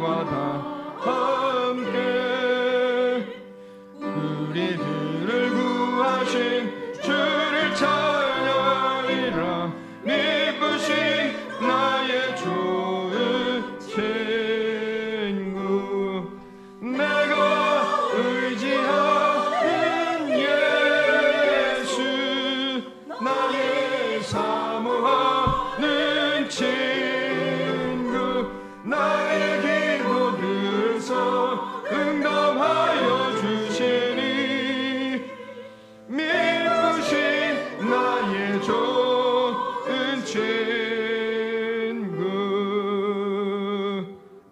우리와 다 함께 우리들을 구하신 주를 찬양하리라. 미쁘신 나의 좋은 친구, 내가 의지하는 예수, 나의 사모하는 친구, 나의 기도 들으서 응답하여 주시니 미쁘신 나의 좋은 친구.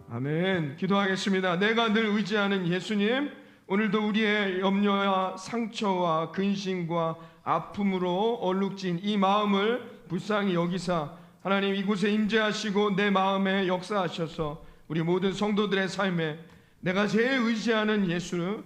아멘. 기도하겠습니다. 내가 늘 의지하는 예수님, 오늘도 우리의 염려와 상처와 근심과 아픔으로 얼룩진 이 마음을 불쌍히 여기사 하나님 이곳에 임재하시고 내 마음에 역사하셔서 우리 모든 성도들의 삶에 내가 제일 의지하는 예수,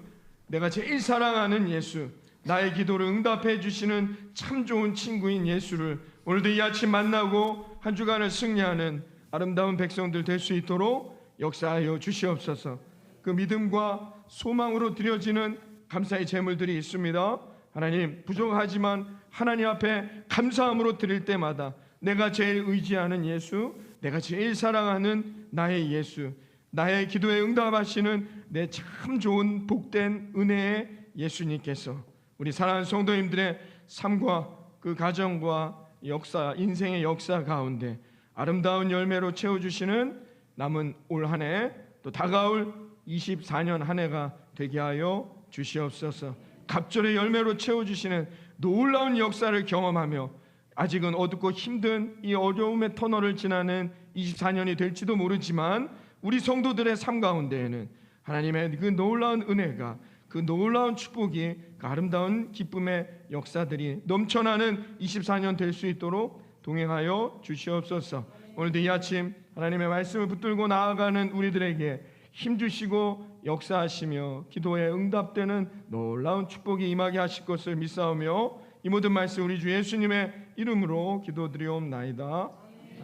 내가 제일 사랑하는 예수, 나의 기도를 응답해 주시는 참 좋은 친구인 예수를 오늘도 이 아침 만나고 한 주간을 승리하는 아름다운 백성들 될 수 있도록 역사하여 주시옵소서. 그 믿음과 소망으로 드려지는 감사의 제물들이 있습니다. 하나님, 부족하지만 하나님 앞에 감사함으로 드릴 때마다 내가 제일 의지하는 예수, 내가 제일 사랑하는 나의 예수, 나의 기도에 응답하시는 내 참 좋은 복된 은혜의 예수님께서 우리 사랑하는 성도님들의 삶과 그 가정과 역사, 인생의 역사 가운데 아름다운 열매로 채워주시는 남은 올 한 해, 또 다가올 24년 한 해가 되게 하여 주시옵소서. 갑절의 열매로 채워주시는 놀라운 역사를 경험하며 아직은 어둡고 힘든 이 어려움의 터널을 지나는 24년이 될지도 모르지만 우리 성도들의 삶 가운데에는 하나님의 그 놀라운 은혜가, 그 놀라운 축복이, 그 아름다운 기쁨의 역사들이 넘쳐나는 24년 될 수 있도록 동행하여 주시옵소서. 오늘도 이 아침 하나님의 말씀을 붙들고 나아가는 우리들에게 힘주시고 역사하시며 기도에 응답되는 놀라운 축복이 임하게 하실 것을 믿사오며 이 모든 말씀 우리 주 예수님의 이름으로 기도드리옵나이다.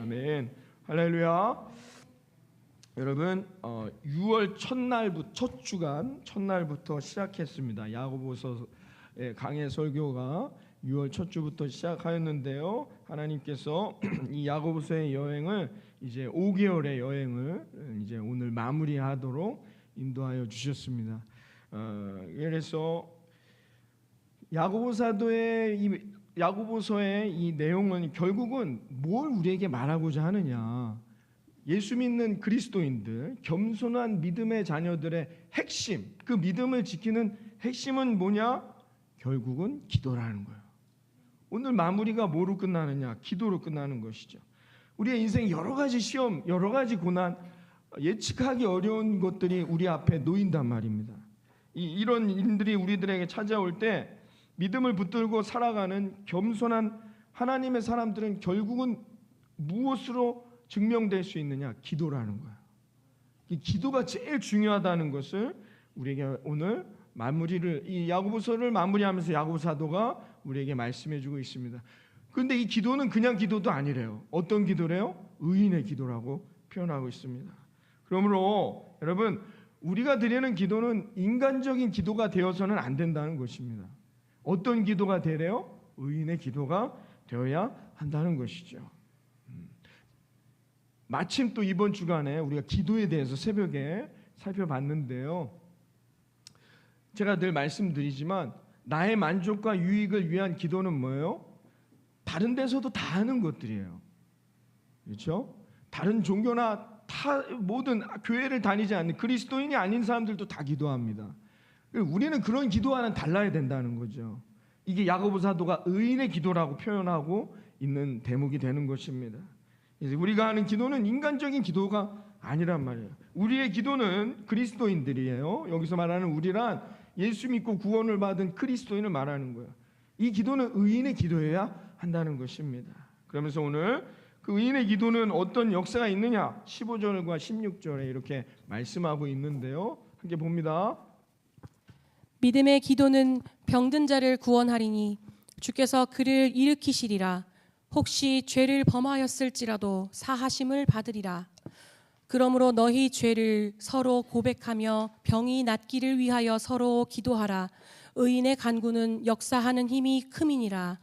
아멘. 할렐루야. 여러분, 6월 첫 주간 첫날부터 시작했습니다. 야고보서의 강해 설교가 6월 첫 주부터 시작하였는데요. 하나님께서 이 야고보서의 여행을 이제 5개월의 여행을 이제 오늘 마무리하도록 인도하여 주셨습니다. 그래서 야고보서의 이 내용은 결국은 뭘 우리에게 말하고자 하느냐? 예수 믿는 그리스도인들, 겸손한 믿음의 자녀들의 핵심, 그 믿음을 지키는 핵심은 뭐냐? 결국은 기도라는 거예요. 오늘 마무리가 뭐로 끝나느냐? 기도로 끝나는 것이죠. 우리의 인생 여러 가지 시험, 여러 가지 고난, 예측하기 어려운 것들이 우리 앞에 놓인단 말입니다. 이런 일들이 우리들에게 찾아올 때 믿음을 붙들고 살아가는 겸손한 하나님의 사람들은 결국은 무엇으로 증명될 수 있느냐? 기도라는 거예요. 이 기도가 제일 중요하다는 것을 우리에게 오늘 이 야고보서를 마무리하면서 야고보 사도가 우리에게 말씀해주고 있습니다. 그런데 이 기도는 그냥 기도도 아니래요. 어떤 기도래요? 의인의 기도라고 표현하고 있습니다. 그러므로 여러분, 우리가 드리는 기도는 인간적인 기도가 되어서는 안 된다는 것입니다. 어떤 기도가 되래요? 의인의 기도가 되어야 한다는 것이죠. 마침 또 이번 주간에 우리가 기도에 대해서 새벽에 살펴봤는데요. 제가 늘 말씀드리지만 나의 만족과 유익을 위한 기도는 뭐예요? 다른 데서도 다 하는 것들이에요. 그렇죠? 다른 종교나 모든 교회를 다니지 않는 그리스도인이 아닌 사람들도 다 기도합니다. 우리는 그런 기도와는 달라야 된다는 거죠. 이게 야고보 사도가 의인의 기도라고 표현하고 있는 대목이 되는 것입니다. 우리가 하는 기도는 인간적인 기도가 아니란 말이에요. 우리의 기도는 그리스도인들이에요. 여기서 말하는 우리란 예수 믿고 구원을 받은 그리스도인을 말하는 거예요. 이 기도는 의인의 기도여야 한다는 것입니다. 그러면서 오늘 그 의인의 기도는 어떤 역사가 있느냐? 15절과 16절에 이렇게 말씀하고 있는데요. 함께 봅니다. 믿음의 기도는 병든 자를 구원하리니 주께서 그를 일으키시리라. 혹시 죄를 범하였을지라도 사하심을 받으리라. 그러므로 너희 죄를 서로 고백하며 병이 낫기를 위하여 서로 기도하라. 의인의 간구는 역사하는 힘이 큼이니라.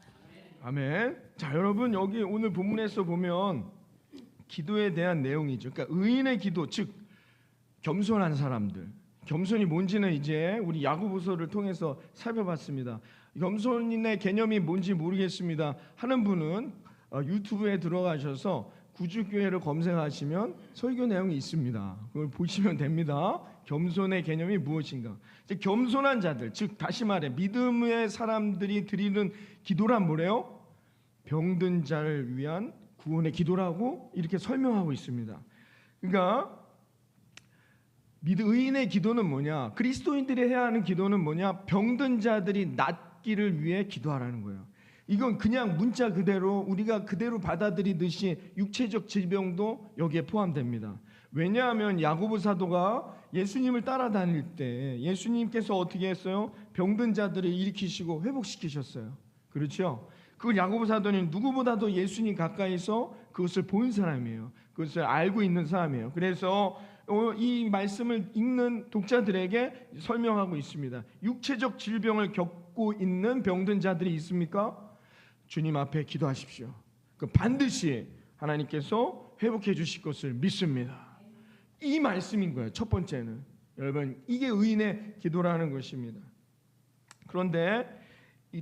아멘. 자, 여러분 여기 오늘 본문에서 보면 기도에 대한 내용이죠. 그러니까 의인의 기도, 즉 겸손한 사람들. 겸손이 뭔지는 이제 우리 야고보서를 통해서 살펴봤습니다. 겸손의 개념이 뭔지 모르겠습니다 하는 분은 유튜브에 들어가셔서 구주교회를 검색하시면 설교 내용이 있습니다. 그걸 보시면 됩니다. 겸손의 개념이 무엇인가. 이제 겸손한 자들, 즉 다시 말해 믿음의 사람들이 드리는 기도란 뭐래요? 병든 자를 위한 구원의 기도라고 이렇게 설명하고 있습니다. 그러니까 의인의 기도는 뭐냐? 그리스도인들이 해야 하는 기도는 뭐냐? 병든 자들이 낫기를 위해 기도하라는 거예요. 이건 그냥 문자 그대로 우리가 그대로 받아들이듯이 육체적 질병도 여기에 포함됩니다. 왜냐하면 야고보 사도가 예수님을 따라다닐 때 예수님께서 어떻게 했어요? 병든 자들을 일으키시고 회복시키셨어요. 그렇죠? 그 야고보 사도는 누구보다도 예수님 가까이서 그것을 본 사람이에요. 그것을 알고 있는 사람이에요. 그래서 이 말씀을 읽는 독자들에게 설명하고 있습니다. 육체적 질병을 겪고 있는 병든 자들이 있습니까? 주님 앞에 기도하십시오. 반드시 하나님께서 회복해 주실 것을 믿습니다. 이 말씀인 거예요. 첫 번째는. 여러분, 이게 의인의 기도라는 것입니다. 그런데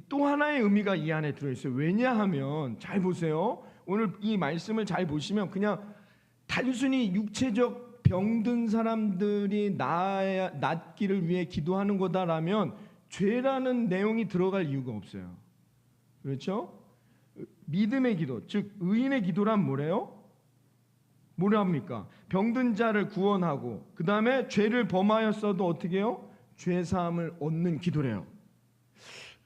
또 하나의 의미가 이 안에 들어있어요. 왜냐하면 잘 보세요. 오늘 이 말씀을 잘 보시면 그냥 단순히 육체적 병든 사람들이 낫기를 위해 기도하는 거다라면 죄라는 내용이 들어갈 이유가 없어요. 그렇죠? 믿음의 기도, 즉 의인의 기도란 뭐래요? 뭐랍니까? 병든 자를 구원하고 그 다음에 죄를 범하였어도 어떻게 해요? 죄 사함을 얻는 기도래요.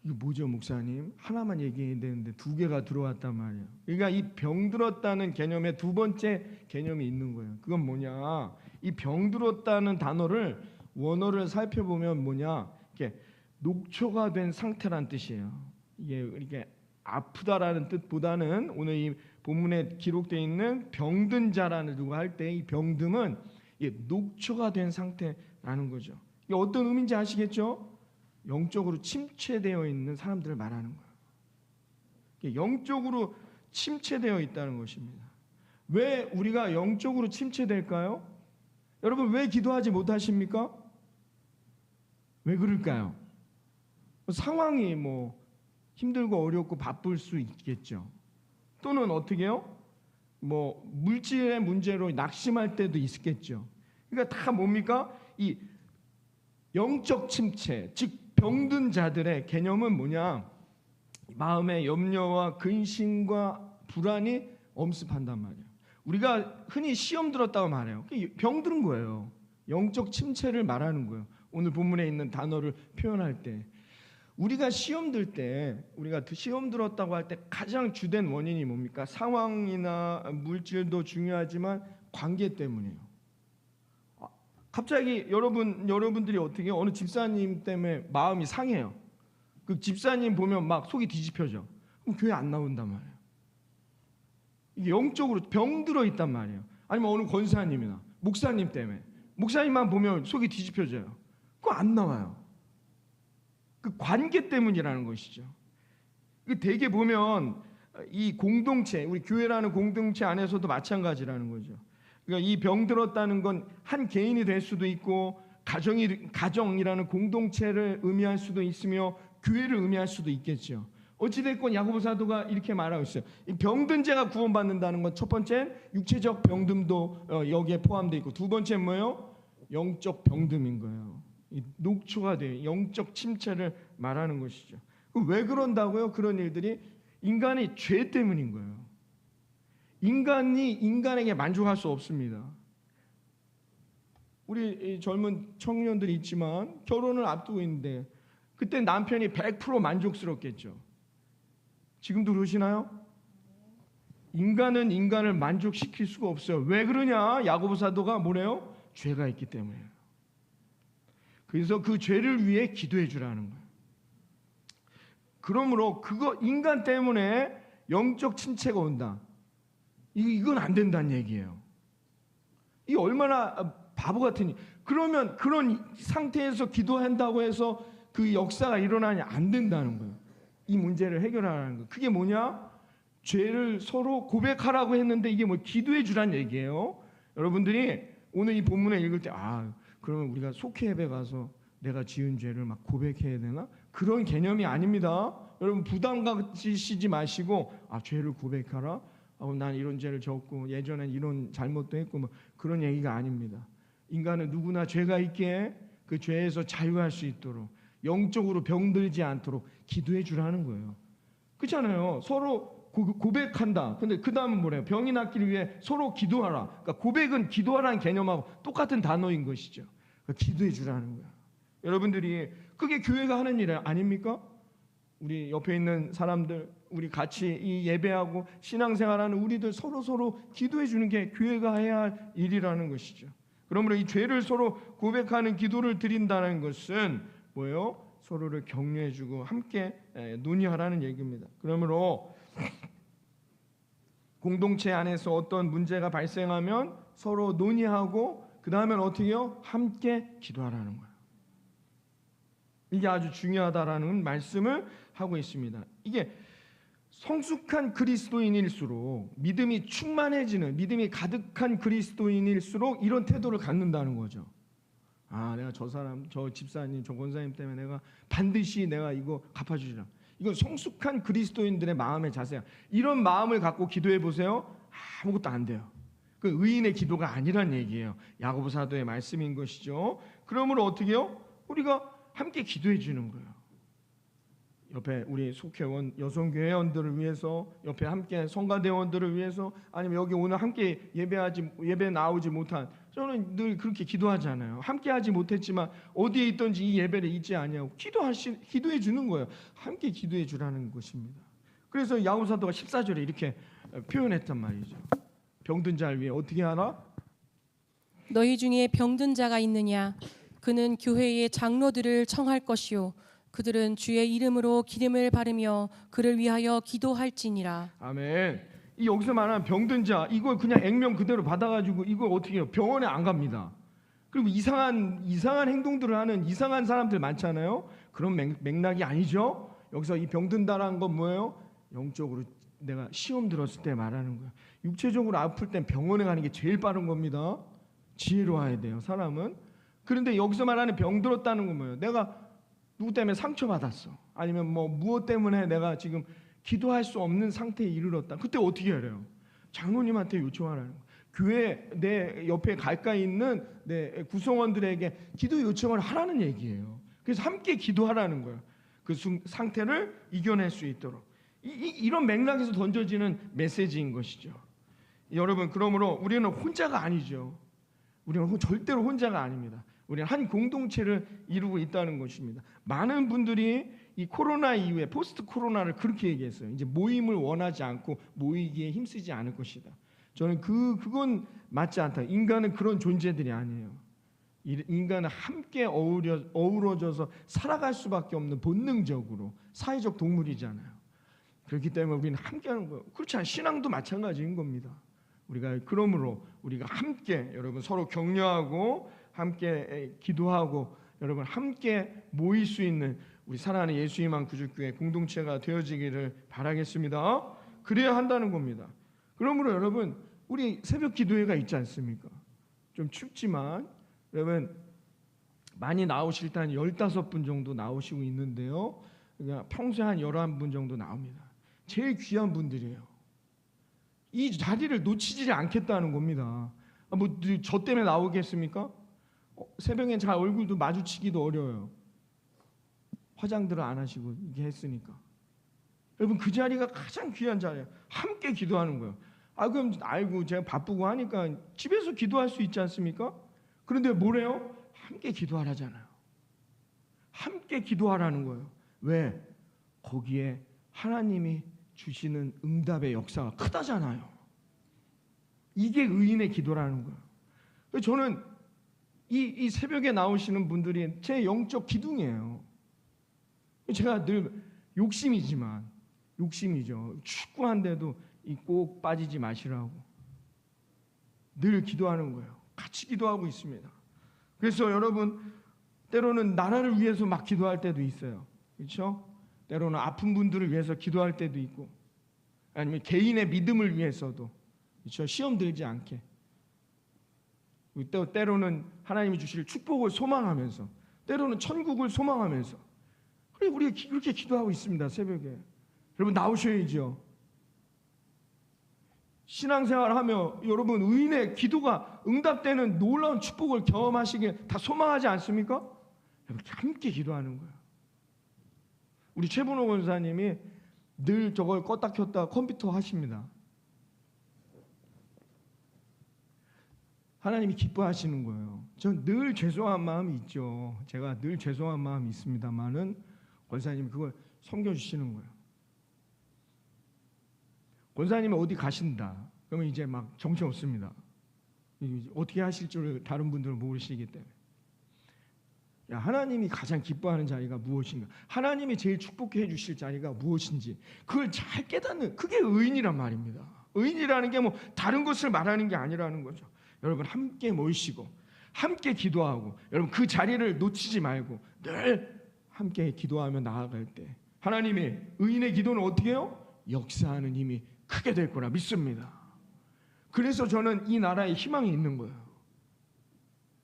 이거 뭐죠, 목사님? 하나만 얘기해야 되는데 두 개가 들어왔단 말이에요. 그러니까 이 병들었다는 개념에 두 번째 개념이 있는 거예요. 그건 뭐냐? 이 병들었다는 단어를 원어를 살펴보면 뭐냐? 이렇게 녹초가 된 상태란 뜻이에요. 이게 이렇게 아프다라는 뜻보다는 오늘 이 본문에 기록되어 있는 병든 자라는 누가 할 때 이 병듦은 녹초가 된 상태라는 거죠. 이게 어떤 의미인지 아시겠죠? 영적으로 침체되어 있는 사람들을 말하는 거예요. 영적으로 침체되어 있다는 것입니다. 왜 우리가 영적으로 침체될까요? 여러분 왜 기도하지 못하십니까? 왜 그럴까요? 상황이 힘들고 어렵고 바쁠 수 있겠죠. 또는 어떻게 해요? 물질의 문제로 낙심할 때도 있겠죠. 그러니까 다 뭡니까? 이 영적 침체, 즉 병든 자들의 개념은 뭐냐? 마음의 염려와 근심과 불안이 엄습한단 말이에요. 우리가 흔히 시험 들었다고 말해요. 병든 거예요. 영적 침체를 말하는 거예요. 오늘 본문에 있는 단어를 표현할 때 우리가 시험 들 때 우리가 시험 들었다고 할 때 가장 주된 원인이 뭡니까? 상황이나 물질도 중요하지만 관계 때문이에요. 갑자기 여러분들이 어떻게 어느 집사님 때문에 마음이 상해요. 그 집사님 보면 막 속이 뒤집혀져. 그럼 교회 안 나온단 말이에요. 이게 영적으로 병들어 있단 말이에요. 아니면 어느 권사님이나 목사님 때문에 목사님만 보면 속이 뒤집혀져요. 그거 안 나와요. 그 관계 때문이라는 것이죠. 되게 보면 이 공동체, 우리 교회라는 공동체 안에서도 마찬가지라는 거죠. 그러니까 이 병들었다는 건 한 개인이 될 수도 있고 가정이라는 공동체를 의미할 수도 있으며 교회를 의미할 수도 있겠죠. 어찌됐건 야고보 사도가 이렇게 말하고 있어요. 이 병든 자가 구원받는다는 건 첫 번째 육체적 병듦도 여기에 포함되어 있고 두 번째 뭐예요? 영적 병듦인 거예요. 이 녹초가 돼 영적 침체를 말하는 것이죠. 왜 그런다고요? 그런 일들이 인간의 죄 때문인 거예요. 인간이 인간에게 만족할 수 없습니다. 우리 젊은 청년들이 있지만 결혼을 앞두고 있는데 그때 남편이 100% 만족스럽겠죠. 지금도 그러시나요? 인간은 인간을 만족시킬 수가 없어요. 왜 그러냐? 야고보 사도가 뭐래요? 죄가 있기 때문이에요. 그래서 그 죄를 위해 기도해 주라는 거예요. 그러므로 인간 때문에 영적 침체가 온다. 이건 안 된다는 얘기예요. 이 얼마나 바보 같으니. 그러면 그런 상태에서 기도한다고 해서 그 역사가 일어나냐? 안 된다는 거예요. 이 문제를 해결하라는 거예요. 그게 뭐냐? 죄를 서로 고백하라고 했는데 이게 뭐 기도해 주란 얘기예요. 여러분들이 오늘 이 본문을 읽을 때 그러면 우리가 속회 예배 가서 내가 지은 죄를 막 고백해야 되나? 그런 개념이 아닙니다. 여러분 부담 가지시지 마시고 죄를 고백하라. 난 이런 죄를 졌고 예전엔 이런 잘못도 했고 뭐 그런 얘기가 아닙니다. 인간은 누구나 죄가 있기에 그 죄에서 자유할 수 있도록 영적으로 병들지 않도록 기도해 주라는 거예요. 그렇잖아요. 서로 고백한다. 근데 그 다음은 뭐래요? 병이 낫기를 위해 서로 기도하라. 그러니까 고백은 기도하라는 개념하고 똑같은 단어인 것이죠. 그러니까 기도해 주라는 거야. 여러분들이 그게 교회가 하는 일 아닙니까? 우리 옆에 있는 사람들, 우리 같이 이 예배하고 신앙생활하는 우리들 서로 기도해 주는 게 교회가 해야 할 일이라는 것이죠. 그러므로 이 죄를 서로 고백하는 기도를 드린다는 것은 뭐예요? 서로를 격려해 주고 함께 논의하라는 얘기입니다. 그러므로 공동체 안에서 어떤 문제가 발생하면 서로 논의하고 그 다음엔 어떻게 해요? 함께 기도하라는 거예요. 이게 아주 중요하다라는 말씀을 하고 있습니다. 이게 성숙한 그리스도인일수록 믿음이 충만해지는, 믿음이 가득한 그리스도인일수록 이런 태도를 갖는다는 거죠. 내가 저 사람, 저 집사님, 저 권사님 때문에 내가 반드시 내가 이거 갚아주리라. 이건 성숙한 그리스도인들의 마음의 자세야. 이런 마음을 갖고 기도해 보세요. 아무것도 안 돼요. 그 의인의 기도가 아니란 얘기예요. 야고보 사도의 말씀인 것이죠. 그러므로 어떻게 해요? 우리가 함께 기도해 주는 거예요. 옆에 우리 속회원 여성교회원들을 위해서, 옆에 함께 성가대원들을 위해서, 아니면 여기 오늘 함께 예배 나오지 못한, 저는 늘 그렇게 기도하잖아요. 함께 하지 못했지만 어디에 있든지 이 예배를 잊지 아니하고 기도해 주는 거예요. 함께 기도해 주라는 것입니다. 그래서 야고보 사도가 14절에 이렇게 표현했단 말이죠. 병든 자를 위해 어떻게 하라? 너희 중에 병든 자가 있느냐? 그는 교회의 장로들을 청할 것이요 그들은 주의 이름으로 기름을 바르며 그를 위하여 기도할지니라. 아멘. 이 여기서 말하는 병든 자, 이걸 그냥 액면 그대로 받아가지고 이걸 어떻게 해요? 병원에 안 갑니다. 그리고 이상한 행동들을 하는 이상한 사람들 많잖아요. 그런 맥락이 아니죠. 여기서 이 병든다라는 건 뭐예요? 영적으로 내가 시험 들었을 때 말하는 거예요. 육체적으로 아플 땐 병원에 가는 게 제일 빠른 겁니다. 지혜로워야 돼요, 사람은. 그런데 여기서 말하는 병들었다는 건 뭐예요? 내가 누구 때문에 상처받았어. 아니면 뭐 무엇 때문에 내가 지금 기도할 수 없는 상태에 이르렀다. 그때 어떻게 하래요? 장로님한테 요청하라는 거예요. 교회 내 옆에 가까이 있는 내 구성원들에게 기도 요청을 하라는 얘기예요. 그래서 함께 기도하라는 거예요. 그 상태를 이겨낼 수 있도록. 이런 맥락에서 던져지는 메시지인 것이죠. 여러분, 그러므로 우리는 혼자가 아니죠. 우리는 절대로 혼자가 아닙니다. 우리는 한 공동체를 이루고 있다는 것입니다. 많은 분들이 이 코로나 이후에 포스트 코로나를 그렇게 얘기했어요. 이제 모임을 원하지 않고 모이기에 힘쓰지 않을 것이다. 저는 그건 맞지 않다. 인간은 그런 존재들이 아니에요. 인간은 함께 어우러져서 살아갈 수밖에 없는 본능적으로 사회적 동물이잖아요. 그렇기 때문에 우리는 함께하는 거예요. 그렇지 않아요. 신앙도 마찬가지인 겁니다. 그러므로 우리가 함께 여러분 서로 격려하고 함께 기도하고 여러분 함께 모일 수 있는 우리 사랑하는 예수님만 구주교회 공동체가 되어지기를 바라겠습니다. 그래야 한다는 겁니다. 그러므로 여러분 우리 새벽 기도회가 있지 않습니까? 좀 춥지만 여러분 많이 나오실 때 한 15분 정도 나오시고 있는데요. 그러니까 평소에 한 11분 정도 나옵니다. 제일 귀한 분들이에요. 이 자리를 놓치지 않겠다는 겁니다. 뭐 저 때문에 나오겠습니까? 새벽엔 잘 얼굴도 마주치기도 어려워요. 화장들을 안 하시고 이게 했으니까. 여러분 그 자리가 가장 귀한 자리예요. 함께 기도하는 거예요. 그럼 알고 제가 바쁘고 하니까 집에서 기도할 수 있지 않습니까? 그런데 뭐래요? 함께 기도하라잖아요. 함께 기도하라는 거예요. 왜? 거기에 하나님이 주시는 응답의 역사가 크다잖아요. 이게 의인의 기도라는 거예요. 저는 이 새벽에 나오시는 분들이 제 영적 기둥이에요. 제가 늘 욕심이죠. 축구한데도 꼭 빠지지 마시라고 늘 기도하는 거예요. 같이 기도하고 있습니다. 그래서 여러분 때로는 나라를 위해서 막 기도할 때도 있어요. 그렇죠? 때로는 아픈 분들을 위해서 기도할 때도 있고, 아니면 개인의 믿음을 위해서도, 그렇죠? 시험 들지 않게. 또 때로는 하나님이 주실 축복을 소망하면서, 때로는 천국을 소망하면서, 그래 우리가 그렇게 기도하고 있습니다. 새벽에 여러분 나오셔야죠. 신앙생활하며 여러분 의인의 기도가 응답되는 놀라운 축복을 경험하시길 다 소망하지 않습니까? 여러분 함께 기도하는 거예요. 우리 최분호 권사님이 늘 저걸 껐다 켰다 컴퓨터 하십니다. 하나님이 기뻐하시는 거예요. 전 늘 죄송한 마음이 있죠. 제가 늘 죄송한 마음이 있습니다만은 권사님이 그걸 섬겨주시는 거예요. 권사님이 어디 가신다 그러면 이제 막 정신 없습니다. 어떻게 하실 줄 다른 분들은 모르시기 때문에. 야, 하나님이 가장 기뻐하는 자리가 무엇인가, 하나님이 제일 축복해 주실 자리가 무엇인지 그걸 잘 깨닫는, 그게 의인이란 말입니다. 의인이라는 게 뭐 다른 것을 말하는 게 아니라는 거죠. 여러분 함께 모이시고 함께 기도하고, 여러분 그 자리를 놓치지 말고 늘 함께 기도하며 나아갈 때 하나님이 의인의 기도는 어떻게 해요? 역사하는 힘이 크게 될 거라 믿습니다. 그래서 저는 이 나라에 희망이 있는 거예요.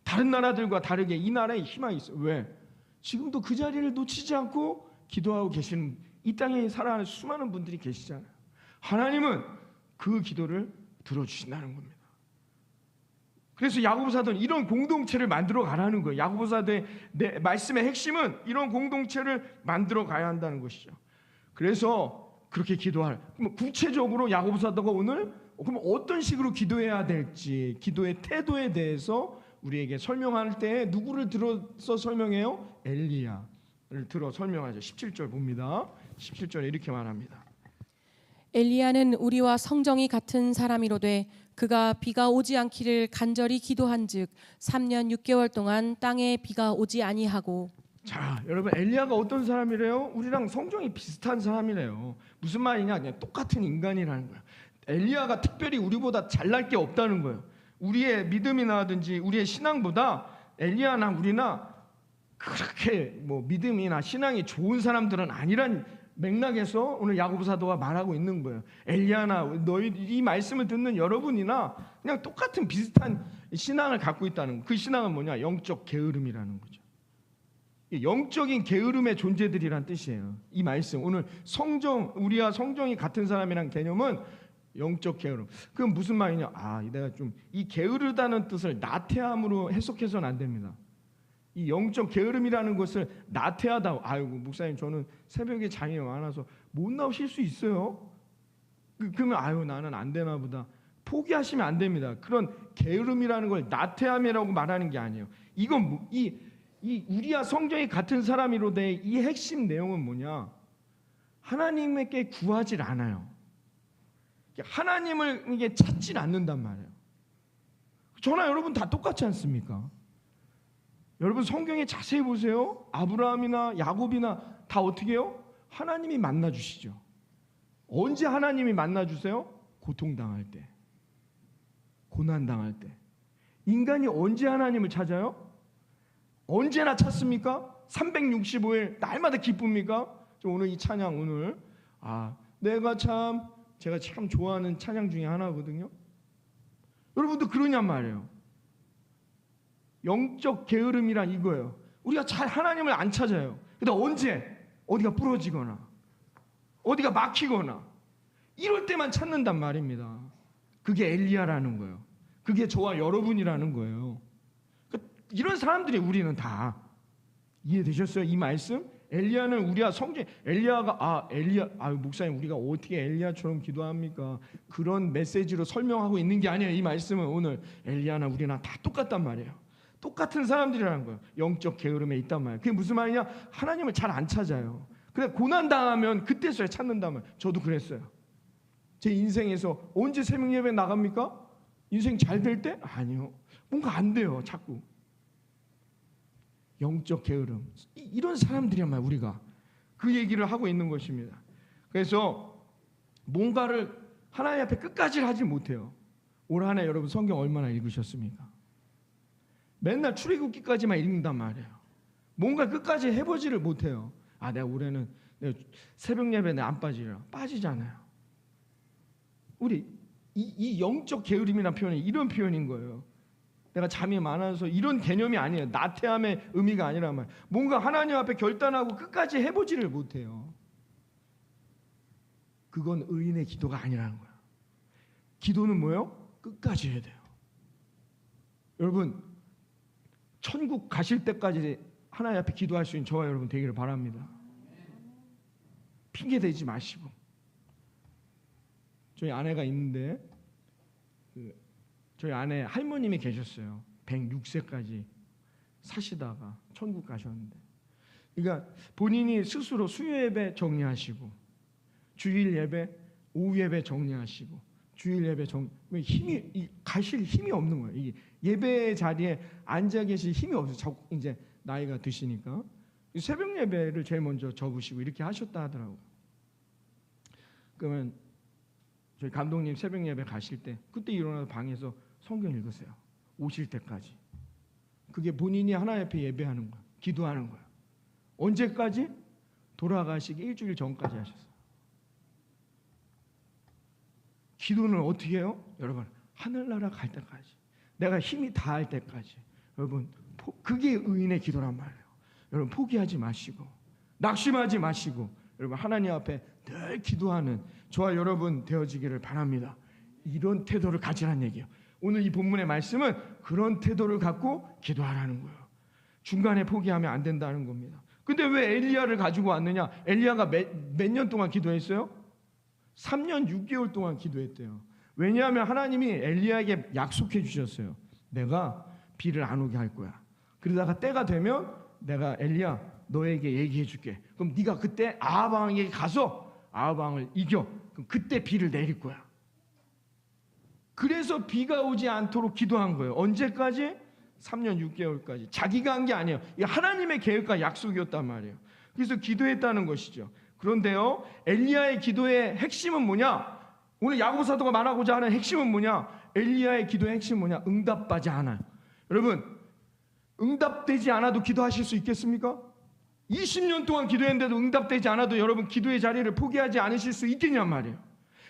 다른 나라들과 다르게 이 나라에 희망이 있어요. 왜? 지금도 그 자리를 놓치지 않고 기도하고 계시는, 이 땅에 살아가는 수많은 분들이 계시잖아요. 하나님은 그 기도를 들어주신다는 겁니다. 그래서 야고보사도는 이런 공동체를 만들어 가라는 거예요. 야고보사도의 말씀의 핵심은 이런 공동체를 만들어 가야 한다는 것이죠. 그래서 그렇게 기도할, 구체적으로 야고보사도가 오늘 그럼 어떤 식으로 기도해야 될지, 기도의 태도에 대해서 우리에게 설명할 때 누구를 들어서 설명해요? 엘리야를 들어 설명하죠. 17절 봅니다. 17절에 이렇게 말합니다. 엘리야는 우리와 성정이 같은 사람이로되 그가 비가 오지 않기를 간절히 기도한즉 3년 6개월 동안 땅에 비가 오지 아니하고. 자, 여러분 엘리야가 어떤 사람이래요? 우리랑 성정이 비슷한 사람이래요. 무슨 말이냐? 그냥 똑같은 인간이라는 거예요. 엘리야가 특별히 우리보다 잘날 게 없다는 거예요. 우리의 믿음이나든지 우리의 신앙보다 엘리야나 우리나 그렇게 뭐 믿음이나 신앙이 좋은 사람들은 아니란 맥락에서 오늘 야고보 사도가 말하고 있는 거예요. 엘리야나 너희 이 말씀을 듣는 여러분이나 그냥 똑같은 비슷한 신앙을 갖고 있다는 거. 그 신앙은 뭐냐? 영적 게으름이라는 거죠. 영적인 게으름의 존재들이란 뜻이에요. 이 말씀 오늘 성정, 우리와 성정이 같은 사람이란 개념은 영적 게으름. 그건 무슨 말이냐? 내가 좀 이 게으르다는 뜻을 나태함으로 해석해서는 안 됩니다. 이 영적 게으름이라는 것을 나태하다. 아이고 목사님 저는 새벽에 잠이 많아서 못 나오실 수 있어요. 그러면 나는 안 되나 보다. 포기하시면 안 됩니다. 그런 게으름이라는 걸 나태함이라고 말하는 게 아니에요. 이건 이 우리와 성정이 같은 사람이로되 이 핵심 내용은 뭐냐? 하나님께 구하질 않아요. 하나님을 이게 찾질 않는단 말이에요. 저나 여러분 다 똑같지 않습니까? 여러분 성경에 자세히 보세요. 아브라함이나 야곱이나 다 어떻게 해요? 하나님이 만나 주시죠. 언제 하나님이 만나 주세요? 고통당할 때, 고난당할 때. 인간이 언제 하나님을 찾아요? 언제나 찾습니까? 365일 날마다 기쁩니까? 저 오늘 이 찬양 오늘 제가 참 좋아하는 찬양 중에 하나거든요. 여러분도 그러냔 말이에요. 영적 게으름이란 이거예요. 우리가 잘 하나님을 안 찾아요. 근데 언제 어디가 부러지거나 어디가 막히거나 이럴 때만 찾는단 말입니다. 그게 엘리야라는 거예요. 그게 저와 여러분이라는 거예요. 이런 사람들이 우리는 다 이해되셨어요? 이 말씀? 엘리야는 우리가 성경, 엘리야가 목사님 우리가 어떻게 엘리야처럼 기도합니까? 그런 메시지로 설명하고 있는 게 아니에요. 이 말씀은 오늘 엘리야나 우리나 다 똑같단 말이에요. 똑같은 사람들이라는 거예요. 영적 게으름에 있단 말이에요. 그게 무슨 말이냐? 하나님을 잘 안 찾아요. 근데 고난 당하면 그때서야 찾는다면, 저도 그랬어요. 제 인생에서 언제 새벽 예배 나갑니까? 인생 잘 될 때? 아니요. 뭔가 안 돼요. 자꾸. 영적 게으름. 이런 사람들이야말로 우리가 그 얘기를 하고 있는 것입니다. 그래서 뭔가를 하나님 앞에 끝까지 하지 못해요. 올 한 해 여러분 성경 얼마나 읽으셨습니까? 맨날 출애굽기까지만 읽는단 말이에요. 뭔가 끝까지 해보지를 못해요. 내가 올해는 내가 새벽 예배 내 안 빠지려. 빠지잖아요. 우리 이 영적 게으름이라는 표현이 이런 표현인 거예요. 내가 잠이 많아서 이런 개념이 아니에요. 나태함의 의미가 아니란 말이에요. 뭔가 하나님 앞에 결단하고 끝까지 해보지를 못해요. 그건 의인의 기도가 아니라는 거예요. 기도는 뭐예요? 끝까지 해야 돼요. 여러분, 천국 가실 때까지 하나님 앞에 기도할 수 있는 저와 여러분 되기를 바랍니다. 핑계 대지 마시고. 저희 아내가 있는데 저희 아내 할머님이 계셨어요. 106세까지 사시다가 천국 가셨는데, 그러니까 본인이 스스로 수요 예배 정리하시고, 주일 예배, 오후 예배 정리하시고, 주일 예배 가실 힘이 없는 거예요. 이 예배 자리에 앉아 계실 힘이 없어요. 이제 나이가 드시니까 새벽 예배를 제일 먼저 접으시고 이렇게 하셨다 하더라고요. 그러면 저희 감독님 새벽 예배 가실 때 그때 일어나서 방에서 성경 읽으세요. 오실 때까지. 그게 본인이 하나님 앞에 예배하는 거예요. 기도하는 거예요. 언제까지? 돌아가시기 일주일 전까지 하셨어요. 기도는 어떻게 해요? 여러분, 하늘나라 갈 때까지, 내가 힘이 다할 때까지. 여러분, 그게 의인의 기도란 말이에요. 여러분, 포기하지 마시고 낙심하지 마시고 여러분 하나님 앞에 늘 기도하는 저와 여러분 되어지기를 바랍니다. 이런 태도를 가지라는 얘기예요. 오늘 이 본문의 말씀은 그런 태도를 갖고 기도하라는 거예요. 중간에 포기하면 안 된다는 겁니다. 근데 왜 엘리야를 가지고 왔느냐? 엘리야가 몇 년 동안 기도했어요? 3년 6개월 동안 기도했대요. 왜냐하면 하나님이 엘리야에게 약속해 주셨어요. 내가 비를 안 오게 할 거야. 그러다가 때가 되면 내가 엘리야 너에게 얘기해 줄게. 그럼 네가 그때 아합 왕에게 가서 아합 왕을 이겨. 그럼 그때 비를 내릴 거야. 그래서 비가 오지 않도록 기도한 거예요. 언제까지? 3년 6개월까지. 자기가 한 게 아니에요. 이게 하나님의 계획과 약속이었단 말이에요. 그래서 기도했다는 것이죠. 그런데요, 엘리야의 기도의 핵심은 뭐냐? 오늘 야고보 사도가 말하고자 하는 핵심은 뭐냐? 엘리야의 기도의 핵심은 뭐냐? 응답받지 않아요. 여러분, 응답되지 않아도 기도하실 수 있겠습니까? 20년 동안 기도했는데도 응답되지 않아도 여러분 기도의 자리를 포기하지 않으실 수 있겠냔 말이에요.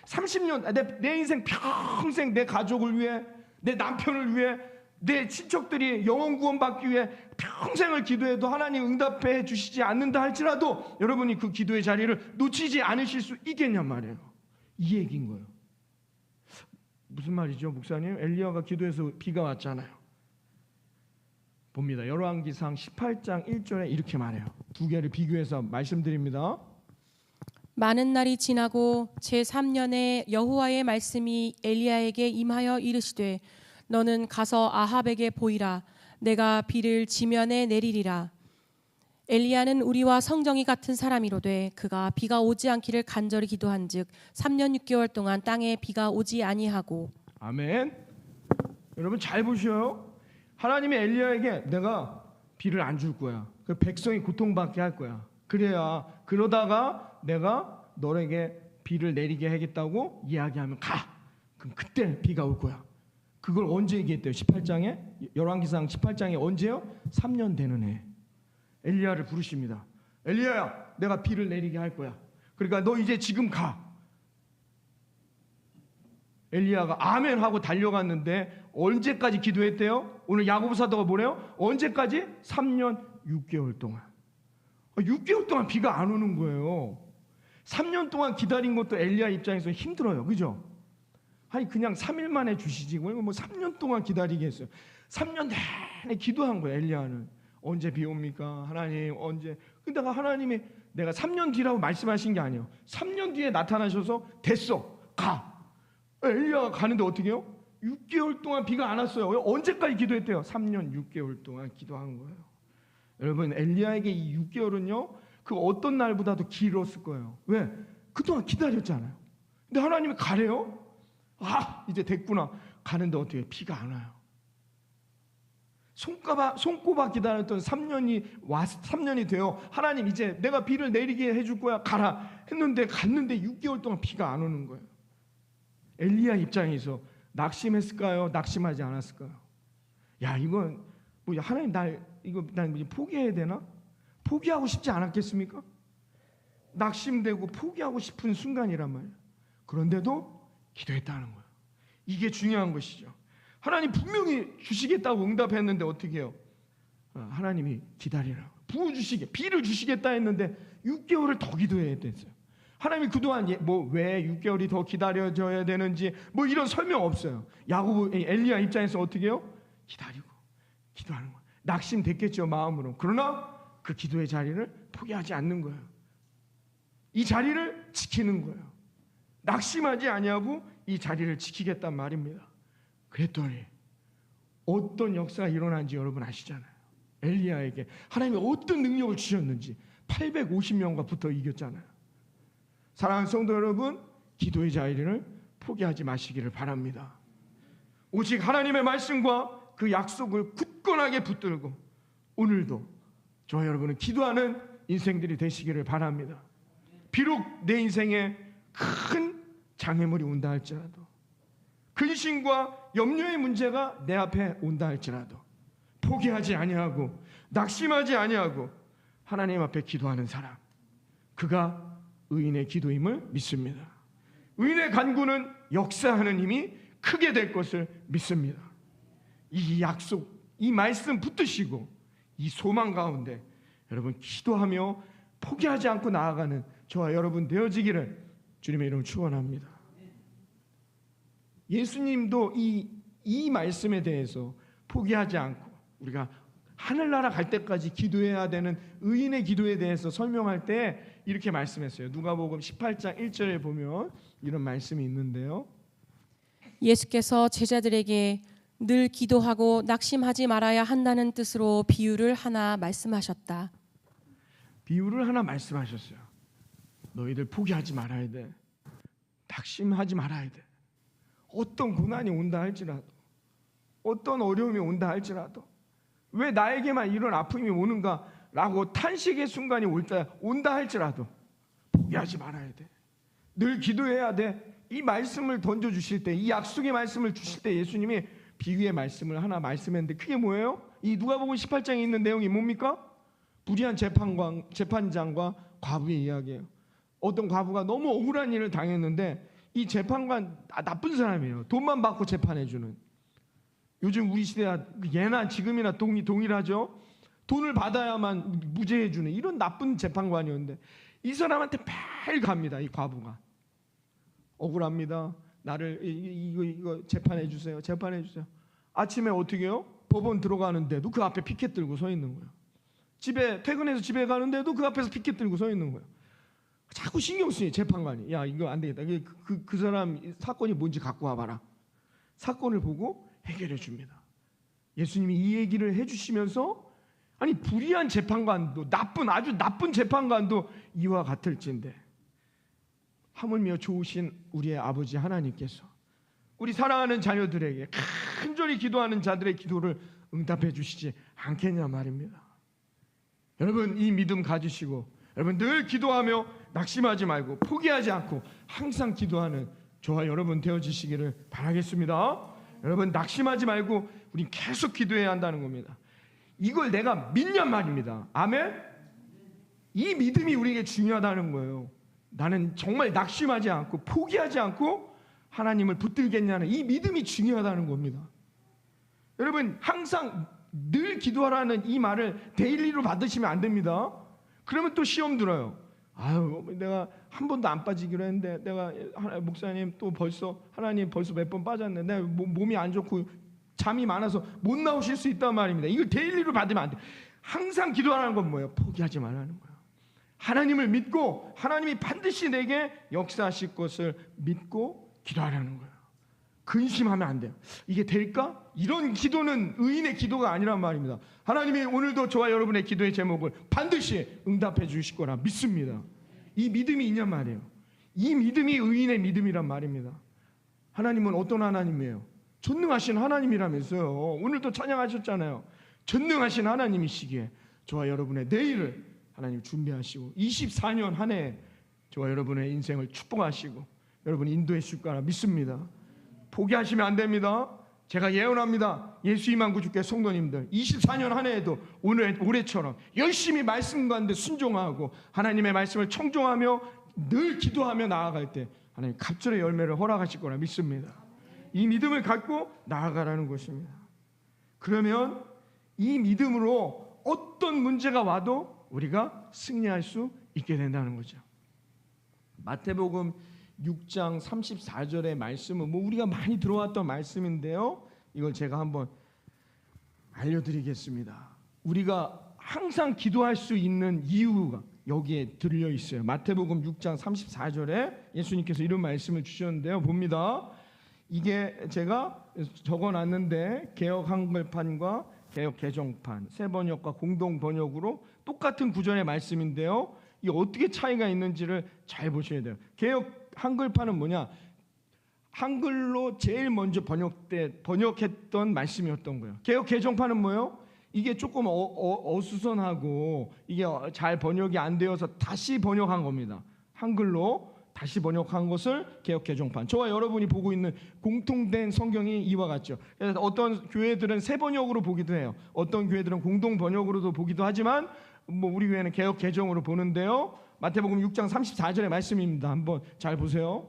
30년 내 인생 평생 내 가족을 위해, 내 남편을 위해, 내 친척들이 영혼 구원받기 위해 평생을 기도해도 하나님 응답해 주시지 않는다 할지라도 여러분이 그 기도의 자리를 놓치지 않으실 수 있겠냔 말이에요. 이 얘기인 거예요. 무슨 말이죠, 목사님? 엘리야가 기도해서 비가 왔잖아요. 봅니다. 열왕기상 18장 1절에 이렇게 말해요. 두 개를 비교해서 말씀드립니다. 많은 날이 지나고 제3년에 여호와의 말씀이 엘리야에게 임하여 이르시되 너는 가서 아합에게 보이라. 내가 비를 지면에 내리리라. 엘리야는 우리와 성정이 같은 사람이로되 그가 비가 오지 않기를 간절히 기도한즉 3년 6개월 동안 땅에 비가 오지 아니하고. 아멘. 여러분 잘 보셔요. 하나님이 엘리야에게 내가 비를 안 줄 거야. 그 백성이 고통받게 할 거야. 그러다가 내가 너에게 비를 내리게 하겠다고 이야기하면 가. 그럼 그때 비가 올 거야. 그걸 언제 얘기했대요? 18장에 열왕기상 18장에 언제요? 3년 되는 해. 엘리야를 부르십니다. 엘리야야, 내가 비를 내리게 할 거야. 그러니까 너 이제 지금 가. 엘리야가 아멘 하고 달려갔는데 언제까지 기도했대요? 오늘 야고보 사도가 뭐래요? 언제까지? 3년 6개월 동안. 6개월 동안 비가 안 오는 거예요. 3년 동안 기다린 것도 엘리야 입장에서 힘들어요. 그죠? 아니 그냥 3일 만에 주시지 뭐 3년 동안 기다리게 했어요. 3년 내내 기도한 거예요. 엘리야는 언제 비 옵니까? 하나님 언제? 근데 하나님이 내가 3년 뒤라고 말씀하신 게 아니에요. 3년 뒤에 나타나셔서 됐어 가. 엘리야가 가는데 어떻게 해요? 6개월 동안 비가 안 왔어요. 언제까지 기도했대요? 3년 6개월 동안 기도한 거예요. 여러분 엘리야에게 이 6개월은요 그 어떤 날보다도 길었을 거예요. 왜? 그동안 기다렸잖아요. 근데 하나님이 가래요? 이제 됐구나. 가는데 어떻게 비가 안 와요. 손꼽아 기다렸던 3년이 되어 하나님 이제 내가 비를 내리게 해줄 거야. 가라 했는데 갔는데 6개월 동안 비가 안 오는 거예요. 엘리야 입장에서 낙심했을까요? 낙심하지 않았을까요? 야 이건 하나님 날 포기해야 되나? 포기하고 싶지 않았겠습니까? 낙심되고 포기하고 싶은 순간이란 말이에요. 그런데도 기도했다는 거예요. 이게 중요한 것이죠. 하나님 분명히 주시겠다고 응답했는데 어떻게 해요? 하나님이 기다리라. 부어주시게, 비를 주시겠다 했는데 6개월을 더 기도해야 됐어요. 하나님이 그동안 왜 6개월이 더 기다려져야 되는지 이런 설명 없어요. 야곱, 엘리야 입장에서 어떻게 해요? 기다리고 기도하는 거예요. 낙심됐겠죠, 마음으로. 그러나 그 기도의 자리를 포기하지 않는 거예요. 이 자리를 지키는 거예요. 낙심하지 아니하고 이 자리를 지키겠단 말입니다. 그랬더니 어떤 역사가 일어난지 여러분 아시잖아요. 엘리야에게 하나님이 어떤 능력을 주셨는지 850명과 붙어 이겼잖아요. 사랑하는 성도 여러분, 기도의 자리를 포기하지 마시기를 바랍니다. 오직 하나님의 말씀과 그 약속을 굳건하게 붙들고 오늘도 저와 여러분은 기도하는 인생들이 되시기를 바랍니다. 비록 내 인생에 큰 장애물이 온다 할지라도, 근심과 염려의 문제가 내 앞에 온다 할지라도 포기하지 아니하고 낙심하지 아니하고 하나님 앞에 기도하는 사람, 그가 의인의 기도임을 믿습니다. 의인의 간구는 역사하는 힘이 크게 될 것을 믿습니다. 이 약속, 이 말씀 붙드시고 이 소망 가운데 여러분 기도하며 포기하지 않고 나아가는 저와 여러분 되어지기를 주님의 이름으로 축원합니다. 예수님도 이 말씀에 대해서 포기하지 않고 우리가 하늘나라 갈 때까지 기도해야 되는 의인의 기도에 대해서 설명할 때 이렇게 말씀했어요. 누가복음 18장 1절에 보면 이런 말씀이 있는데요. 예수께서 제자들에게 늘 기도하고 낙심하지 말아야 한다는 뜻으로 비유를 하나 말씀하셨다. 비유를 하나 말씀하셨어요. 너희들 포기하지 말아야 돼. 낙심하지 말아야 돼. 어떤 고난이 온다 할지라도, 어떤 어려움이 온다 할지라도, 왜 나에게만 이런 아픔이 오는가라고 탄식의 순간이 온다 할지라도 포기하지 말아야 돼. 늘 기도해야 돼. 이 말씀을 던져주실 때, 이 약속의 말씀을 주실 때 예수님이 비유의 말씀을 하나 말씀했는데 그게 뭐예요? 이 누가복음 18장에 있는 내용이 뭡니까? 불의한 재판장과 과부의 이야기예요. 어떤 과부가 너무 억울한 일을 당했는데 이 재판관 나쁜 사람이에요. 돈만 받고 재판해주는. 요즘 우리 시대야 예나 지금이나 동일하죠. 돈을 받아야만 무죄해주는 이런 나쁜 재판관이었는데 이 사람한테 매일 갑니다. 이 과부가 억울합니다. 나를 이거 재판해주세요. 재판해주세요. 아침에 어떻게 해요? 법원 들어가는데도 그 앞에 피켓 들고 서 있는 거예요. 퇴근해서 집에 가는데도 그 앞에서 피켓 들고 서 있는 거예요. 자꾸 신경 쓰니 재판관이. 야, 이거 안 되겠다. 그 사람 사건이 뭔지 갖고 와봐라. 사건을 보고 해결해 줍니다. 예수님이 이 얘기를 해주시면서 아니 불의한 재판관도 아주 나쁜 재판관도 이와 같을진데 하물며 좋으신 우리의 아버지 하나님께서 우리 사랑하는 자녀들에게 간절히 기도하는 자들의 기도를 응답해 주시지 않겠냐 말입니다. 여러분 이 믿음 가지시고 여러분 늘 기도하며 낙심하지 말고 포기하지 않고 항상 기도하는 저와 여러분 되어지시기를 바라겠습니다. 여러분 낙심하지 말고 우린 계속 기도해야 한다는 겁니다. 이걸 내가 믿냔 말입니다. 아멘. 이 믿음이 우리에게 중요하다는 거예요. 나는 정말 낙심하지 않고 포기하지 않고 하나님을 붙들겠냐는 이 믿음이 중요하다는 겁니다. 여러분 항상 늘 기도하라는 이 말을 데일리로 받으시면 안 됩니다. 그러면 또 시험 들어요. 아유, 내가 한 번도 안 빠지기로 했는데 내가 목사님 또 하나님 벌써 몇 번 빠졌네. 내가 몸이 안 좋고 잠이 많아서 못 나오실 수 있단 말입니다. 이걸 데일리로 받으면 안 돼. 항상 기도하라는 건 뭐예요? 포기하지 말라는 거예요. 하나님을 믿고 하나님이 반드시 내게 역사하실 것을 믿고 기도하라는 거예요. 근심하면 안 돼요. 이게 될까? 이런 기도는 의인의 기도가 아니란 말입니다. 하나님이 오늘도 저와 여러분의 기도의 제목을 반드시 응답해 주실 거라 믿습니다. 이 믿음이 있냔 말이에요. 이 믿음이 의인의 믿음이란 말입니다. 하나님은 어떤 하나님이에요? 전능하신 하나님이라면서요. 오늘도 찬양하셨잖아요. 전능하신 하나님이시기에 저와 여러분의 내일을 하나님 준비하시고 24년 한 해 저와 여러분의 인생을 축복하시고 여러분 인도해 주실 거라 믿습니다. 포기하시면 안 됩니다. 제가 예언합니다. 예수 이만 구주께 성도님들 24년 한 해에도 올해처럼 열심히 말씀 가운데 순종하고 하나님의 말씀을 청종하며 늘 기도하며 나아갈 때 하나님 갑절의 열매를 허락하실 거라 믿습니다. 이 믿음을 갖고 나아가라는 것입니다. 그러면 이 믿음으로 어떤 문제가 와도 우리가 승리할 수 있게 된다는 거죠. 마태복음 6장 34절의 말씀은 우리가 많이 들어왔던 말씀인데요. 이걸 제가 한번 알려드리겠습니다. 우리가 항상 기도할 수 있는 이유가 여기에 들려 있어요. 마태복음 6장 34절에 예수님께서 이런 말씀을 주셨는데요. 봅니다. 이게 제가 적어놨는데 개역 한글판과 개역 개정판 새 번역과 공동 번역으로 똑같은 구절의 말씀인데요. 이 어떻게 차이가 있는지를 잘 보셔야 돼요. 개역 한글판은 뭐냐? 한글로 제일 먼저 번역했던 말씀이었던 거예요. 개역 개정판은 뭐예요? 이게 조금 어수선하고 이게 잘 번역이 안 되어서 다시 번역한 겁니다. 한글로 다시 번역한 것을 개역 개정판. 저와 여러분이 보고 있는 공통된 성경이 이와 같죠. 그래서 어떤 교회들은 새 번역으로 보기도 해요. 어떤 교회들은 공동 번역으로도 보기도 하지만 우리 교회는 개역 개정으로 보는데요. 마태복음 6장 34절의 말씀입니다. 한번 잘 보세요.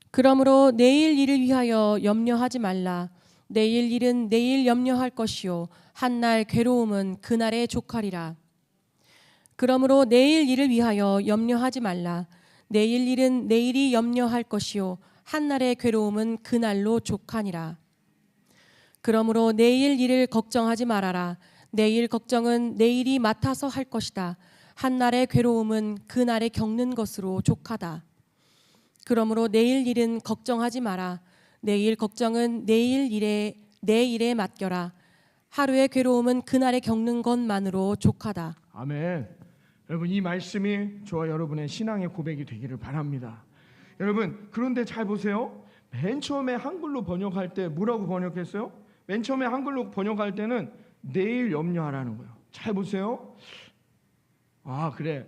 그러므로 내일 일을 위하여 염려하지 말라. 내일 일은 내일 염려할 것이요 한날 괴로움은 그날에 족하리라. 그러므로 내일 일을 위하여 염려하지 말라. 내일 일은 내일이 염려할 것이요 한날의 괴로움은 그날로 족하니라. 그러므로 내일 일을 걱정하지 말아라. 내일 걱정은 내일이 맡아서 할 것이다. 한날의 괴로움은 그날에 겪는 것으로 족하다. 그러므로 내일 일은 걱정하지 마라. 내일 걱정은 내일 일에 맡겨라. 하루의 괴로움은 그날에 겪는 것만으로 족하다. 아멘. 여러분 이 말씀이 저와 여러분의 신앙의 고백이 되기를 바랍니다. 여러분 그런데 잘 보세요. 맨 처음에 한글로 번역할 때 뭐라고 번역했어요? 맨 처음에 한글로 번역할 때는 내일 염려하라는 거예요. 잘 보세요. 아 그래.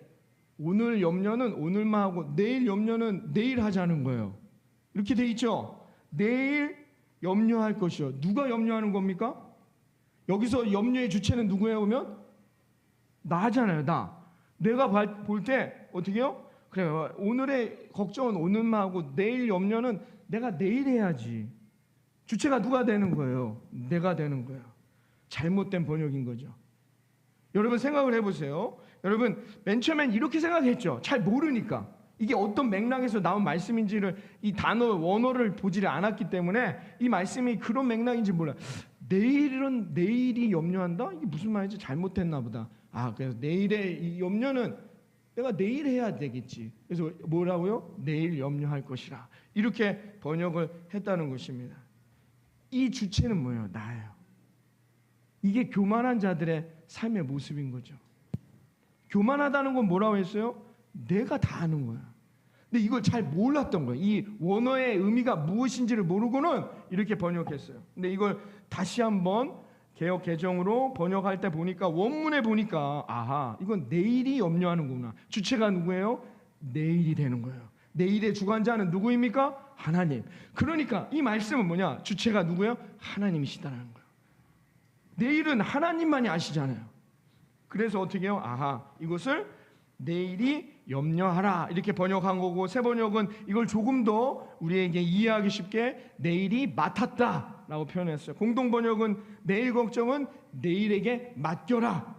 오늘 염려는 오늘만 하고 내일 염려는 내일 하자는 거예요. 이렇게 돼 있죠. 내일 염려할 것이요. 누가 염려하는 겁니까? 여기서 염려의 주체는 누구예요? 보면 나잖아요. 내가 볼 때 어떻게 해요? 그래 오늘의 걱정은 오늘만 하고 내일 염려는 내가 내일 해야지. 주체가 누가 되는 거예요? 내가 되는 거예요. 잘못된 번역인 거죠. 여러분 생각을 해보세요. 여러분 맨 처음엔 이렇게 생각했죠. 잘 모르니까 이게 어떤 맥락에서 나온 말씀인지를 이 단어 원어를 보지를 않았기 때문에 이 말씀이 그런 맥락인지 몰라요. 내일은 내일이 염려한다? 이게 무슨 말인지 잘못했나 보다. 그래서 내일의 이 염려는 내가 내일 해야 되겠지. 그래서 뭐라고요? 내일 염려할 것이라. 이렇게 번역을 했다는 것입니다. 이 주체는 뭐예요? 나예요. 이게 교만한 자들의 삶의 모습인 거죠. 교만하다는 건 뭐라고 했어요? 내가 다 아는 거야. 근데 이걸 잘 몰랐던 거예요. 이 원어의 의미가 무엇인지를 모르고는 이렇게 번역했어요. 근데 이걸 다시 한번 개역 개정으로 번역할 때 보니까 원문에 보니까 아하 이건 내일이 염려하는구나. 주체가 누구예요? 내일이 되는 거예요. 내일의 주관자는 누구입니까? 하나님. 그러니까 이 말씀은 뭐냐? 주체가 누구예요? 하나님이시다는 거예요. 내일은 하나님만이 아시잖아요. 그래서 어떻게 해요? 아하 이것을 내일이 염려하라 이렇게 번역한 거고, 새 번역은 이걸 조금 더 우리에게 이해하기 쉽게 내일이 맡았다 라고 표현했어요. 공동 번역은 내일 걱정은 내일에게 맡겨라.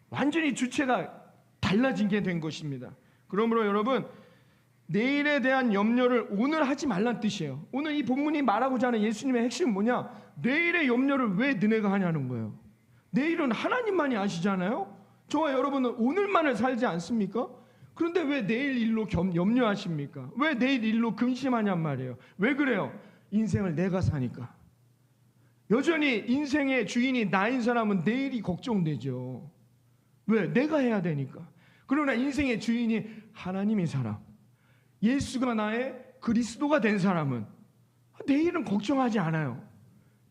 완전히 주체가 달라진 게 된 것입니다. 그러므로 여러분 내일에 대한 염려를 오늘 하지 말란 뜻이에요. 오늘 이 본문이 말하고자 하는 예수님의 핵심은 뭐냐? 내일의 염려를 왜 너네가 하냐는 거예요. 내일은 하나님만이 아시잖아요. 저와 여러분은 오늘만을 살지 않습니까? 그런데 왜 내일 일로 염려하십니까? 왜 내일 일로 근심하냔 말이에요. 왜 그래요? 인생을 내가 사니까. 여전히 인생의 주인이 나인 사람은 내일이 걱정되죠. 왜? 내가 해야 되니까. 그러나 인생의 주인이 하나님인 사람, 예수가 나의 그리스도가 된 사람은 내일은 걱정하지 않아요.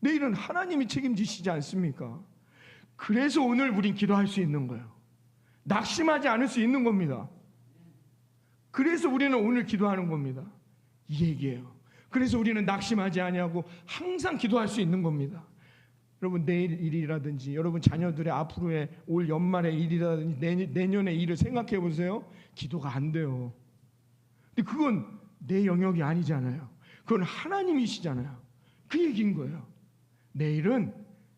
내일은 하나님이 책임지시지 않습니까? 그래서 오늘 우린 기도할 수 있는 거예요. 낙심하지 않을 수 있는 겁니다. 그래서 우리는 오늘 기도하는 겁니다. 이 얘기예요. 그래서 우리는 낙심하지 아니하고 항상 기도할 수 있는 겁니다. 여러분 내일 일이라든지 여러분 자녀들의 앞으로의 올 연말의 일이라든지 내년의 일을 생각해 보세요. 기도가 안 돼요. 근데 그건 내 영역이 아니잖아요. 그건 하나님이시잖아요. 그 얘기인 거예요. 내일은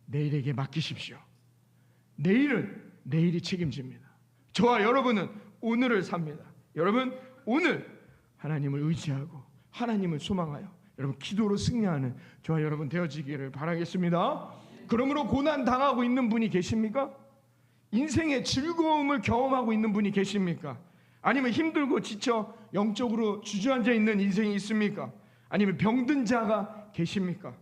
내일에게 맡기십시오. 내일은 내일이 책임집니다. 저와 여러분은 오늘을 삽니다. 여러분 오늘 하나님을 의지하고 하나님을 소망하여 여러분 기도로 승리하는 저와 여러분 되어지기를 바라겠습니다. 그러므로 고난 당하고 있는 분이 계십니까? 인생의 즐거움을 경험하고 있는 분이 계십니까? 아니면 힘들고 지쳐 영적으로 주저앉아 있는 인생이 있습니까? 아니면 병든 자가 계십니까?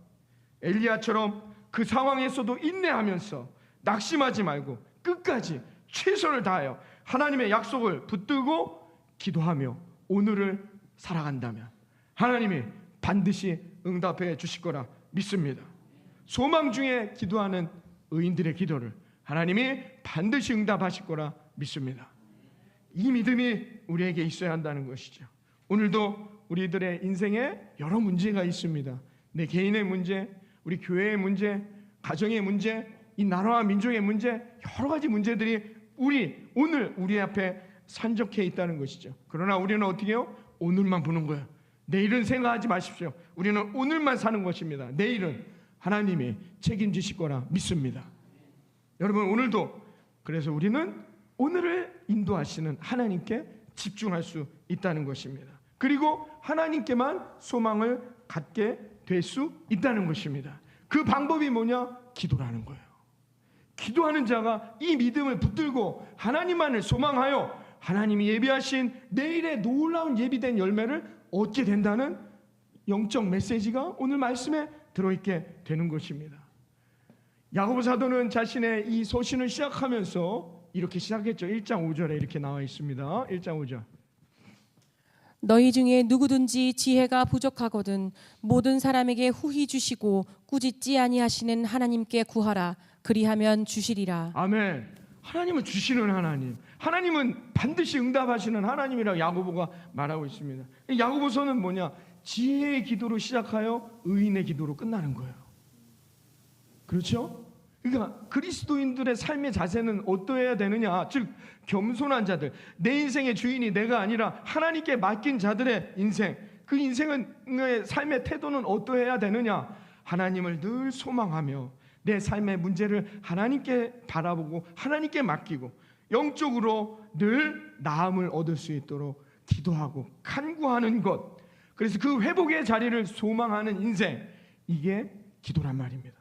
엘리야처럼 그 상황에서도 인내하면서 낙심하지 말고 끝까지 최선을 다하여 하나님의 약속을 붙들고 기도하며 오늘을 살아간다면 하나님이 반드시 응답해 주실 거라 믿습니다. 소망 중에 기도하는 의인들의 기도를 하나님이 반드시 응답하실 거라 믿습니다. 이 믿음이 우리에게 있어야 한다는 것이죠. 오늘도 우리들의 인생에 여러 문제가 있습니다. 내 개인의 문제, 우리 교회의 문제, 가정의 문제, 이 나라와 민족의 문제, 여러 가지 문제들이 오늘 우리 앞에 산적해 있다는 것이죠. 그러나 우리는 어떻게 해요? 오늘만 보는 거예요. 내일은 생각하지 마십시오. 우리는 오늘만 사는 것입니다. 내일은 하나님이 책임지실 거라 믿습니다. 여러분 오늘도 그래서 우리는 오늘을 인도하시는 하나님께 집중할 수 있다는 것입니다. 그리고 하나님께만 소망을 갖게 될 수 있다는 것입니다. 그 방법이 뭐냐? 기도라는 거예요. 기도하는 자가 이 믿음을 붙들고 하나님만을 소망하여 하나님이 예비하신 내일의 놀라운 예비된 열매를 얻게 된다는 영적 메시지가 오늘 말씀에 들어있게 되는 것입니다. 야고보 사도는 자신의 이 서신을 시작하면서 이렇게 시작했죠. 1장 5절에 이렇게 나와 있습니다. 1장 5절. 너희 중에 누구든지 지혜가 부족하거든 모든 사람에게 후히 주시고 꾸짖지 아니하시는 하나님께 구하라. 그리하면 주시리라. 아멘. 하나님은 주시는 하나님, 하나님은 반드시 응답하시는 하나님이라고 야고보가 말하고 있습니다. 야고보서는 뭐냐? 지혜의 기도로 시작하여 의인의 기도로 끝나는 거예요. 그렇죠? 그러니까 그리스도인들의 삶의 자세는 어떠해야 되느냐? 즉 겸손한 자들, 내 인생의 주인이 내가 아니라 하나님께 맡긴 자들의 인생, 그 인생의 삶의 태도는 어떠해야 되느냐? 하나님을 늘 소망하며 내 삶의 문제를 하나님께 바라보고 하나님께 맡기고 영적으로 늘 나음을 얻을 수 있도록 기도하고 간구하는 것, 그래서 그 회복의 자리를 소망하는 인생, 이게 기도란 말입니다.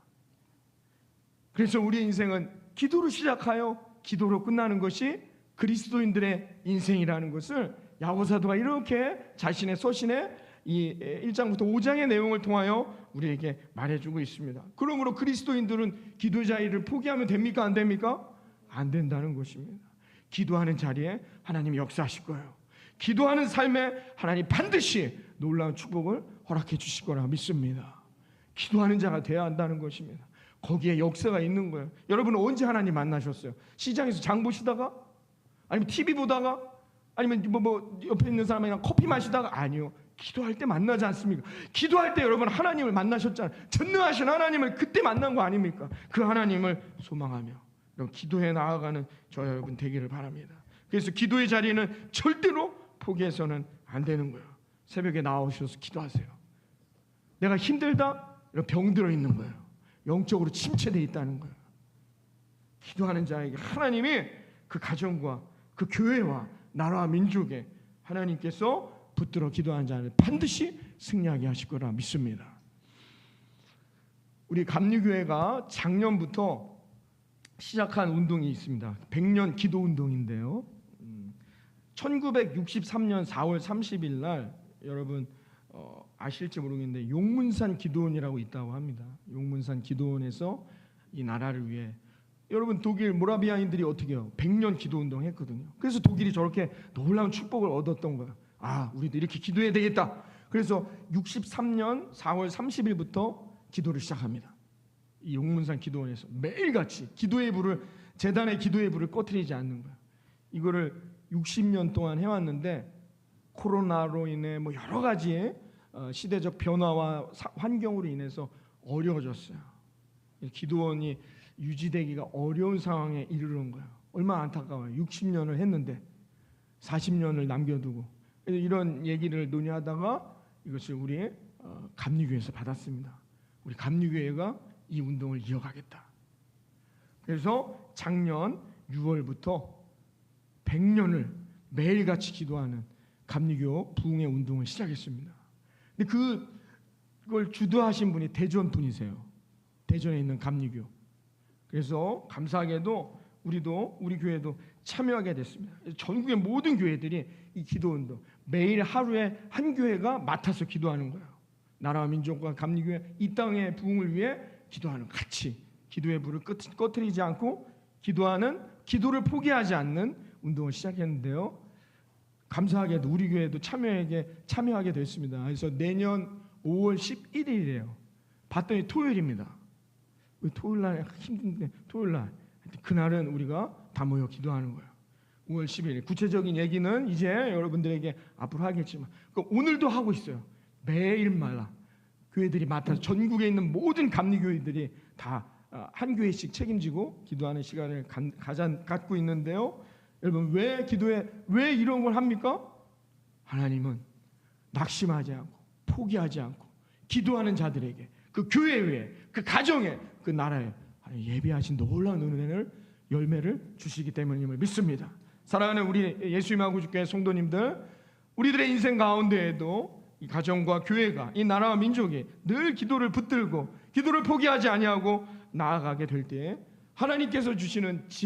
그래서 우리의 인생은 기도로 시작하여 기도로 끝나는 것이 그리스도인들의 인생이라는 것을 야고보 사도가 이렇게 자신의 서신에 이 1장부터 5장의 내용을 통하여 우리에게 말해주고 있습니다. 그러므로 그리스도인들은 기도 자리를 포기하면 됩니까? 안 됩니까? 안 된다는 것입니다. 기도하는 자리에 하나님이 역사하실 거예요. 기도하는 삶에 하나님 반드시 놀라운 축복을 허락해 주실 거라 믿습니다. 기도하는 자가 되어야 한다는 것입니다. 거기에 역사가 있는 거예요. 여러분은 언제 하나님 만나셨어요? 시장에서 장 보시다가? 아니면 TV 보다가? 아니면 뭐 옆에 있는 사람이랑 커피 마시다가? 아니요. 기도할 때 만나지 않습니까? 기도할 때 여러분 하나님을 만나셨잖아요. 전능하신 하나님을 그때 만난 거 아닙니까? 그 하나님을 소망하며 기도해 나아가는 저 여러분 되기를 바랍니다. 그래서 기도의 자리는 절대로 포기해서는 안 되는 거예요. 새벽에 나오셔서 기도하세요. 내가 힘들다? 병들어 있는 거예요. 영적으로 침체되어 있다는 거예요. 기도하는 자에게 하나님이 그 가정과 그 교회와 나라와 민족에 하나님께서 붙들어 기도하는 자를 반드시 승리하게 하실 거라 믿습니다. 우리 감리교회가 작년부터 시작한 운동이 있습니다. 100년 기도 운동인데요. 1963년 4월 30일 날 여러분 아실지 모르겠는데 용문산 기도원이라고 있다고 합니다. 용문산 기도원에서 이 나라를 위해 여러분 독일 모라비아인들이 어떻게 해요? 100년 기도 운동 했거든요. 그래서 독일이 저렇게 놀라운 축복을 얻었던 거예요. 아, 우리도 이렇게 기도해야 되겠다. 그래서 63년 4월 30일부터 기도를 시작합니다. 이 용문산 기도원에서 매일같이 기도의 불을, 재단의 기도의 불을 꺼트리지 않는 거예요. 이거를 60년 동안 해왔는데 코로나로 인해 뭐 여러 가지 시대적 변화와 환경으로 인해서 어려워졌어요. 기도원이 유지되기가 어려운 상황에 이르는 거예요. 얼마나 안타까워요. 60년을 했는데 40년을 남겨두고. 그래서 이런 얘기를 논의하다가 이것을 우리 감리교회에서 받았습니다. 우리 감리교회가 이 운동을 이어가겠다. 그래서 작년 6월부터 100년을 매일같이 기도하는 감리교 부흥의 운동을 시작했습니다. 근데 그걸 주도하신 분이 대전 분이세요. 대전에 있는 감리교. 그래서 감사하게도 우리 교회도 참여하게 됐습니다. 전국의 모든 교회들이 이 기도 운동 매일 하루에 한 교회가 맡아서 기도하는 거예요. 나라와 민족과 감리교회 이 땅의 부흥을 위해 기도하는, 같이 기도의 불을 꺼트리지 않고 기도를 포기하지 않는 운동을 시작했는데요. 감사하게도 우리 교회도 참여하게 됐습니다. 그래서 내년 5월 11일이에요. 봤더니 토요일입니다. 토요일 날 힘든데 토요일 날 그날은 우리가 다 모여 기도하는 거예요. 5월 10일. 구체적인 얘기는 이제 여러분들에게 앞으로 하겠지만 오늘도 하고 있어요. 매일마다 교회들이 맡아서 전국에 있는 모든 감리교회들이 다 한 교회씩 책임지고 기도하는 시간을 갖고 있는데요. 여러분 왜 이런 걸 합니까? 하나님은 낙심하지 않고 포기하지 않고 기도하는 자들에게 그 교회에 그 가정에 그 나라에 예비하신 놀라운 은혜를 열매를 주시기 때문임을 믿습니다. 사랑하는 우리 예수님하고 주교회 성도님들, 우리들의 인생 가운데에도 이 가정과 교회가 이 나라와 민족이 늘 기도를 붙들고 기도를 포기하지 아니하고 나아가게 될 때 하나님께서 주시는